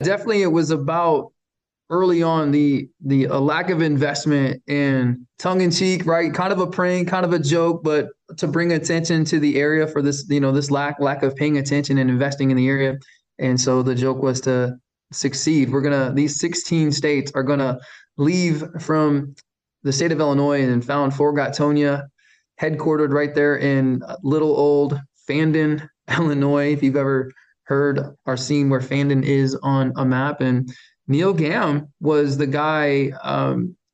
Definitely, it was about early on the lack of investment and tongue in cheek, right? Kind of a prank, kind of a joke, but to bring attention to the area for this, this lack of paying attention and investing in the area. And so the joke was to succeed. These 16 states are gonna leave from the state of Illinois and found Forgottonia, headquartered right there in little old Fandon, Illinois. If you've ever heard or seen where Fandon is on a map. And Neil Gam was the guy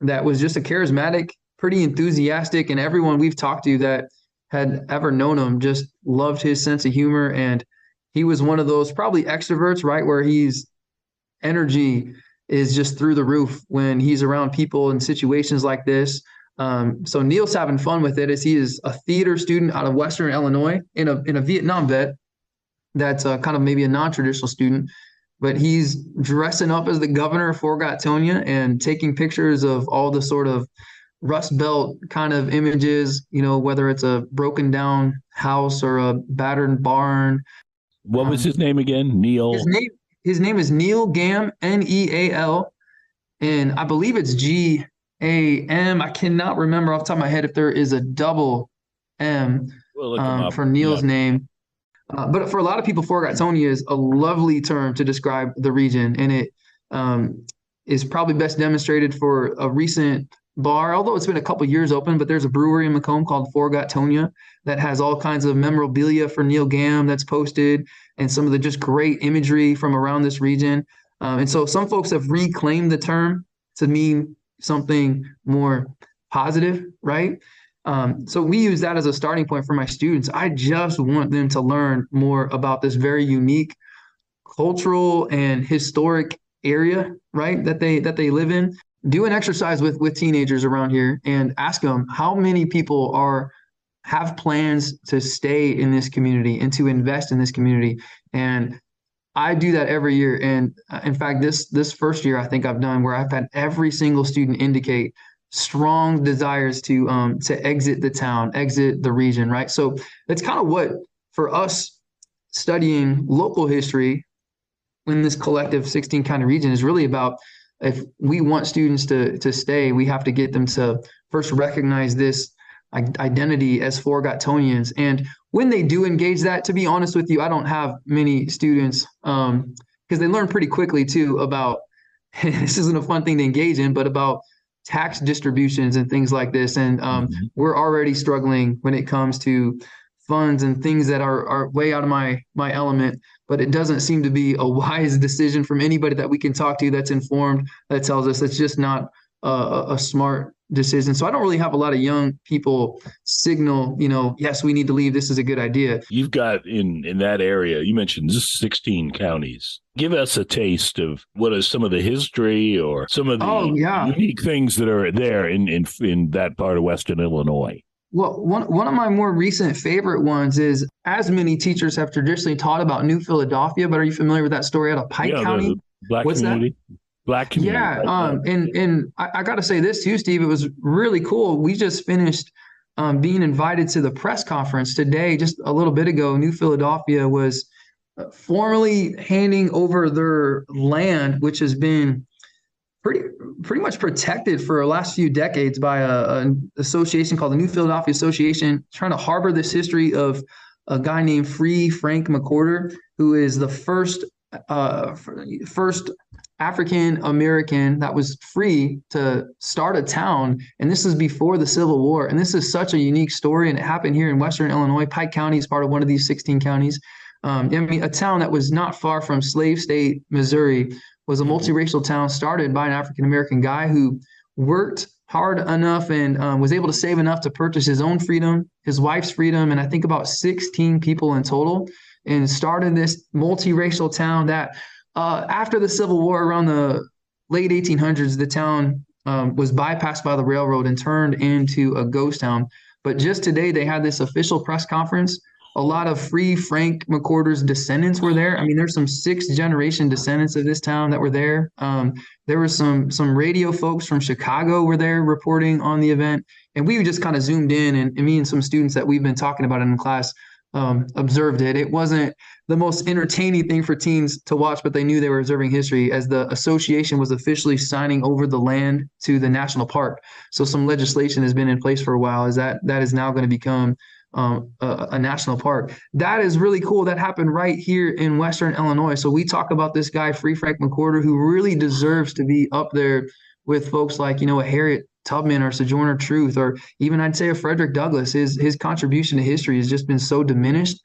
that was just a charismatic, pretty enthusiastic, and everyone we've talked to that had ever known him just loved his sense of humor. And he was one of those probably extroverts, right, where he's energy is just through the roof when he's around people in situations like this. So Neil's having fun with it as he is a theater student out of Western Illinois in a Vietnam vet that's kind of maybe a non-traditional student, but he's dressing up as the governor of Forgottonia and taking pictures of all the sort of Rust Belt kind of images, whether it's a broken down house or a battered barn. What was his name again? His Neil? name his name is Neil Gam, Neal, and I believe it's Gam. I cannot remember off the top of my head if there is a double M We'll look him up. for Yeah. Neil's name. But for a lot of people, Forgottonia is a lovely term to describe the region, and it is probably best demonstrated for a recent bar, although it's been a couple years open, but there's a brewery in Macomb called Forgottonia that has all kinds of memorabilia for Neil Gam that's posted and some of the just great imagery from around this region. And so some folks have reclaimed the term to mean something more positive, right? So we use that as a starting point for my students. I just want them to learn more about this very unique cultural and historic area, right? That they live in. Do an exercise with teenagers around here and ask them how many people have plans to stay in this community and to invest in this community. And I do that every year. And in fact, this first year I think I've done where I've had every single student indicate strong desires to exit the town, exit the region, right? So that's kind of what for us studying local history in this collective 16 county region is really about. If we want students to stay, we have to get them to first recognize this identity as Forgottonians. And when they do engage that, to be honest with you, I don't have many students because they learn pretty quickly too about this isn't a fun thing to engage in, but about tax distributions and things like this. And we're already struggling when it comes to funds and things that are way out of my element, but it doesn't seem to be a wise decision from anybody that we can talk to that's informed that tells us it's just not a smart decision. So I don't really have a lot of young people signal, yes, we need to leave. This is a good idea. You've got in that area, you mentioned just 16 counties. Give us a taste of what is some of the history or some of the unique things that are there in that part of Western Illinois. Well, one of my more recent favorite ones is, as many teachers have traditionally taught about New Philadelphia, but are you familiar with that story out of Pike County? The Black What's community. that? Black community. Yeah, right? and I got to say this too, Steve. It was really cool. We just finished being invited to the press conference today, just a little bit ago. New Philadelphia was formally handing over their land, which has been pretty much protected for the last few decades by an association called the New Philadelphia Association, trying to harbor this history of a guy named Free Frank McWhorter, who is the first African American that was free to start a town. And this is before the Civil War. And this is such a unique story. And it happened here in Western Illinois. Pike County is part of one of these 16 counties. A town that was not far from slave state Missouri was a multiracial town started by an African-American guy who worked hard enough and was able to save enough to purchase his own freedom, his wife's freedom, and I think about 16 people in total, and started this multiracial town that after the Civil War around the late 1800s, the town was bypassed by the railroad and turned into a ghost town. But just today, they had this official press conference. A lot of Free Frank McWhorter's descendants were there. I mean, there's some sixth generation descendants of this town that were there. There were some radio folks from Chicago were there reporting on the event. And we just kind of zoomed in, and me and some students that we've been talking about in class observed it. It wasn't the most entertaining thing for teens to watch, but they knew they were observing history as the association was officially signing over the land to the national park. So some legislation has been in place for a while, is that is now going to become a national park. That is really cool. That happened right here in Western Illinois. So we talk about this guy, Free Frank McWhorter, who really deserves to be up there with folks like, a Harriet Tubman or Sojourner Truth, or even I'd say a Frederick Douglass. His contribution to history has just been so diminished.